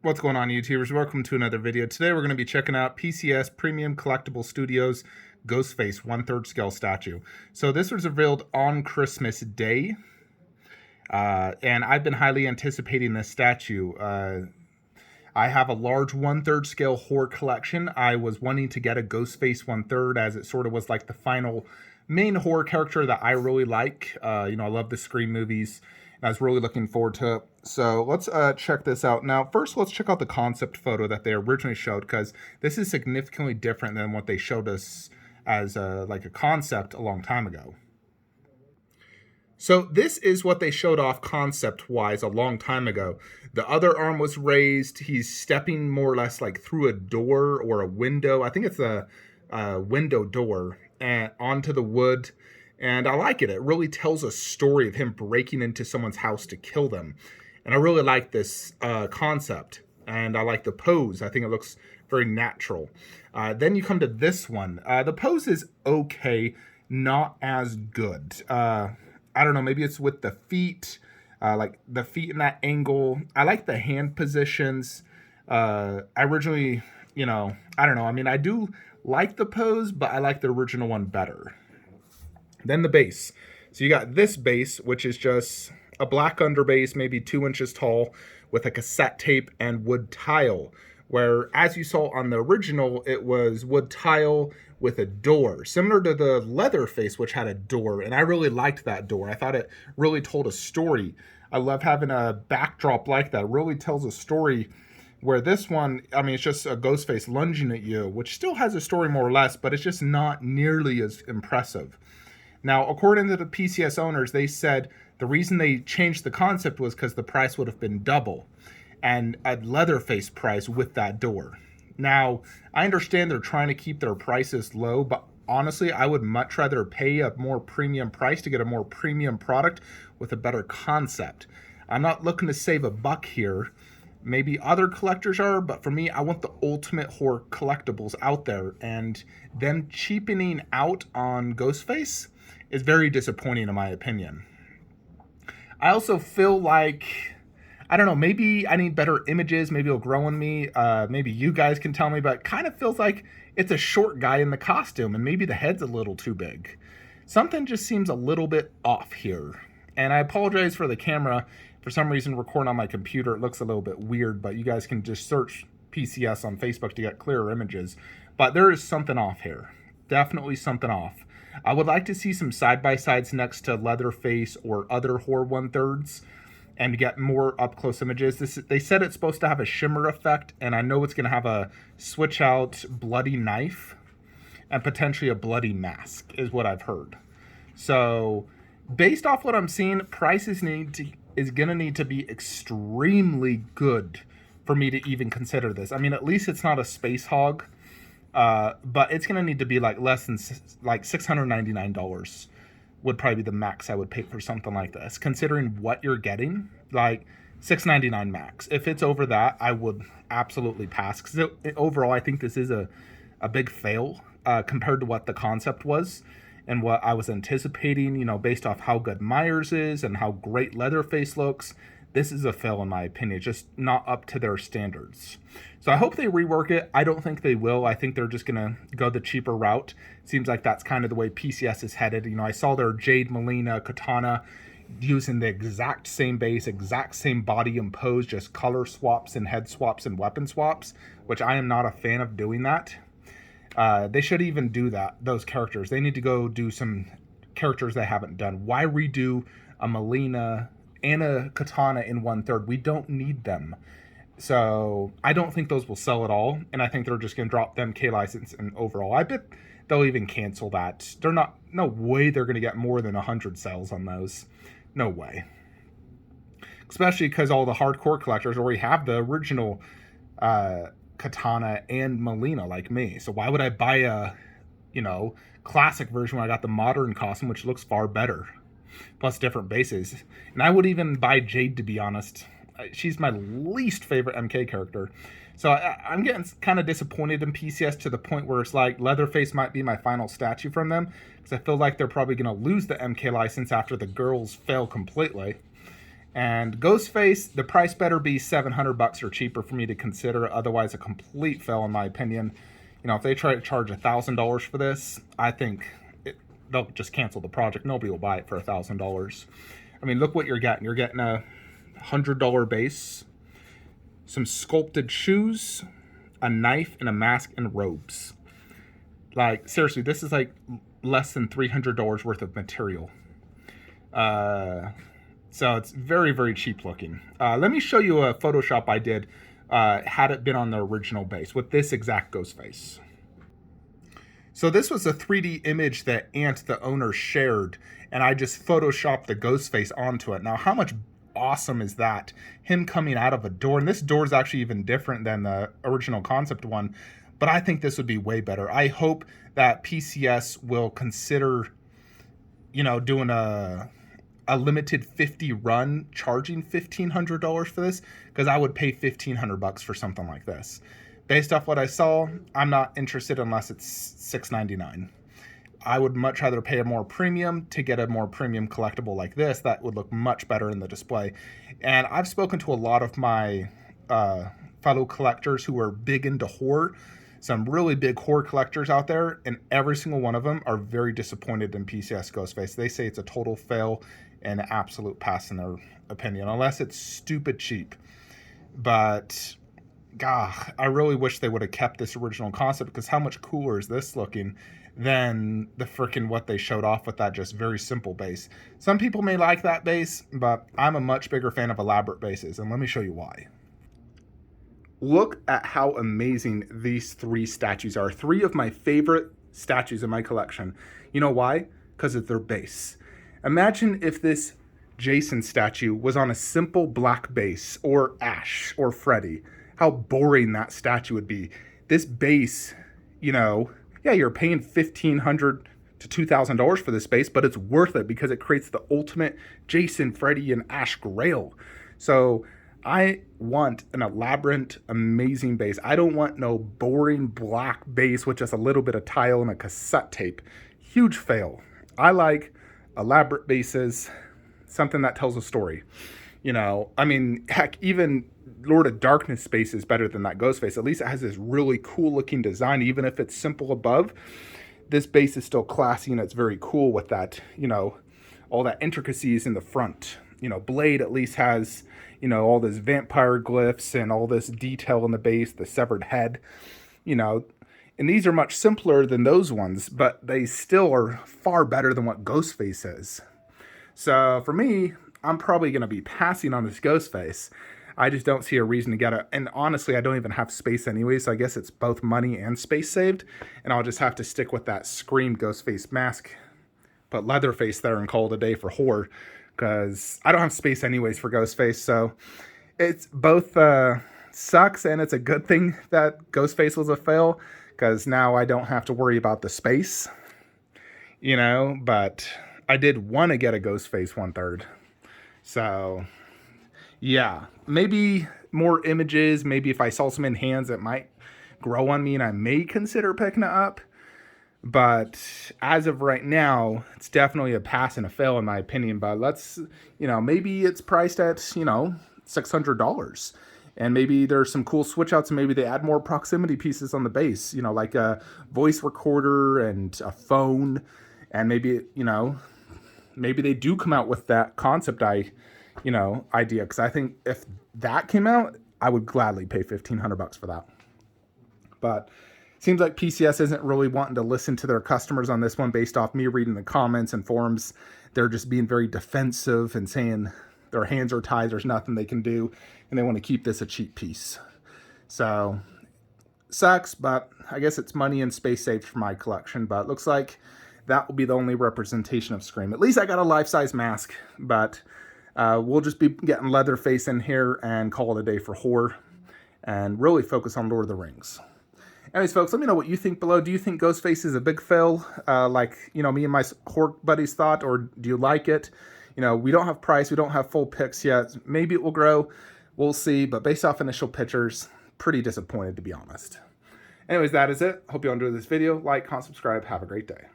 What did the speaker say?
What's going on, YouTubers? Welcome to another video. Today we're going to be checking out PCS Premium Collectible Studios Ghostface 1/3 scale statue. So this was revealed on Christmas Day, and I've been highly anticipating this statue. I have a large 1/3 scale horror collection. I was wanting to get a Ghostface 1/3 as it sort of was like the final main horror character that I really like. I love the Scream movies. I was really looking forward to it. So let's check this out. Now, first, let's check out the concept photo that they originally showed, because this is significantly different than what they showed us as like a concept a long time ago. So this is what they showed off concept-wise a long time ago. The other arm was raised. He's stepping more or less like through a door or a window. I think it's a window door and onto the wood. And I like it. It really tells a story of him breaking into someone's house to kill them. And I really like this concept. And I like the pose. I think it looks very natural. Then you come to this one. The pose is okay, not as good. I don't know, maybe it's with the feet, like the feet in that angle. I like the hand positions. I originally, I don't know. I mean, I do like the pose, but I like the original one better. Then the base. So you got this base, which is just a black underbase, maybe 2 inches tall, with a cassette tape and wood tile. Where, as you saw on the original, it was wood tile with a door, similar to the Leatherface, which had a door, and I really liked that door. I thought it really told a story. I love having a backdrop like that. It really tells a story, where this one, I mean, it's just a Ghostface lunging at you, which still has a story more or less, but it's just not nearly as impressive. Now, according to the PCS owners, they said the reason they changed the concept was because the price would have been double, and a Leatherface price with that door. Now, I understand they're trying to keep their prices low, but honestly, I would much rather pay a more premium price to get a more premium product with a better concept. I'm not looking to save a buck here. Maybe other collectors are, but for me, I want the ultimate horror collectibles out there, and them cheapening out on Ghostface is very disappointing in my opinion. I also feel like, I don't know, maybe I need better images, maybe it'll grow on me, maybe you guys can tell me, but it kind of feels like it's a short guy in the costume, and maybe the head's a little too big. Something just seems a little bit off here, and I apologize for the camera. For some reason, recording on my computer, it looks a little bit weird, but you guys can just search PCS on Facebook to get clearer images. But there is something off here. Definitely something off. I would like to see some side-by-sides next to Leatherface or other horror 1/3s and get more up-close images. They said it's supposed to have a shimmer effect, and I know it's going to have a switch-out bloody knife and potentially a bloody mask, is what I've heard. So, based off what I'm seeing, prices is going to need to be extremely good for me to even consider this. I mean, at least it's not a space hog. But it's going to need to be like less than like $699 would probably be the max I would pay for something like this. Considering what you're getting, like $699 max. If it's over that, I would absolutely pass. Because overall, I think this is a big fail compared to what the concept was and what I was anticipating, based off how good Myers is and how great Leatherface looks. This is a fail in my opinion, just not up to their standards. So I hope they rework it. I don't think they will. I think they're just going to go the cheaper route. Seems like that's kind of the way PCS is headed. I saw their Jade Melina Katana using the exact same base, exact same body and pose, just color swaps and head swaps and weapon swaps, which I am not a fan of doing that. They should even do that, those characters. They need to go do some characters they haven't done. Why redo a Melina and a Katana in 1/3? We don't need them. So I don't think those will sell at all, and I think they're just going to drop the MK license and overall. I bet they'll even cancel that. No way they're going to get more than 100 sales on those. No way. Especially because all the hardcore collectors already have the original Katana and Melina like me. So why would I buy a, classic version when I got the modern costume, which looks far better? Plus different bases. And I would even buy Jade, to be honest. She's my least favorite MK character. So I'm getting kind of disappointed in PCS to the point where it's like Leatherface might be my final statue from them, because I feel like they're probably going to lose the MK license after the girls fail completely. And Ghostface, the price better be $700 or cheaper for me to consider. Otherwise, a complete fail in my opinion. You know, if they try to charge $1,000 for this, I think they'll just cancel the project. Nobody will buy it for $1,000. I mean, look what you're getting. You're getting a $100 base, some sculpted shoes, a knife, and a mask and robes. Like, seriously, this is like less than $300 worth of material. So it's very, very cheap looking. Let me show you a Photoshop I did had it been on the original base with this exact Ghostface. So this was a 3D image that Ant, the owner, shared, and I just Photoshopped the Ghostface onto it. Now, how much awesome is that? Him coming out of a door, and this door is actually even different than the original concept one, but I think this would be way better. I hope that PCS will consider, you know, doing a limited 50 run, charging $1,500 for this, because I would pay $1,500 for something like this. Based off what I saw, I'm not interested unless it's $6.99. I would much rather pay a more premium to get a more premium collectible like this that would look much better in the display. And I've spoken to a lot of my fellow collectors who are big into horror, some really big horror collectors out there, and every single one of them are very disappointed in PCS Ghostface. They say it's a total fail and an absolute pass in their opinion, unless it's stupid cheap. But God, I really wish they would have kept this original concept, because how much cooler is this looking than the freaking what they showed off with that just very simple base. Some people may like that base, but I'm a much bigger fan of elaborate bases, and let me show you why. Look at how amazing these three statues are. Three of my favorite statues in my collection. You know why? Because of their base. Imagine if this Jason statue was on a simple black base, or Ash, or Freddy. How boring that statue would be. This base, you know, yeah, you're paying $1,500 to $2,000 for this base, but it's worth it because it creates the ultimate Jason, Freddy, and Ash Grail. So I want an elaborate, amazing base. I don't want no boring black base with just a little bit of tile and a cassette tape. Huge fail. I like elaborate bases, something that tells a story. You know, I mean, heck, even Lord of Darkness space is better than that Ghostface. At least it has this really cool looking design. Even if it's simple above, this base is still classy and it's very cool with that, you know, all that intricacies in the front. You know, Blade at least has, you know, all this vampire glyphs and all this detail in the base, the severed head, you know, and these are much simpler than those ones, but they still are far better than what Ghostface is. So for me, I'm probably going to be passing on this Ghostface. I just don't see a reason to get it. And honestly, I don't even have space anyway, so I guess it's both money and space saved. And I'll just have to stick with that Scream Ghostface mask, put Leatherface there, and call it a day for horror, because I don't have space anyways for Ghostface. So it's both sucks, and it's a good thing that Ghostface was a fail, because now I don't have to worry about the space, you know. But I did want to get a Ghostface 1/3. So yeah, maybe more images. Maybe if I saw some in hands, it might grow on me and I may consider picking it up. But as of right now, it's definitely a pass and a fail in my opinion. But let's, you know, maybe it's priced at, you know, $600. And maybe there's some cool switch outs, and maybe they add more proximity pieces on the base, you know, like a voice recorder and a phone. And maybe, you know, maybe they do come out with that concept idea, because I think if that came out, I would gladly pay $1,500 for that. But seems like PCS isn't really wanting to listen to their customers on this one. Based off me reading the comments and forums, they're just being very defensive and saying their hands are tied, there's nothing they can do, and they want to keep this a cheap piece. So sucks, but I guess it's money and space saved for my collection. But looks like that will be the only representation of Scream. At least I got a life-size mask, but we'll just be getting Leatherface in here and call it a day for horror and really focus on Lord of the Rings. Anyways, folks, let me know what you think below. Do you think Ghostface is a big fail, like, you know, me and my horror buddies thought, or do you like it? You know, we don't have price, we don't have full pics yet. Maybe it will grow, we'll see. But based off initial pictures, pretty disappointed, to be honest. Anyways, that is it. Hope you all enjoyed this video. Like, comment, subscribe. Have a great day.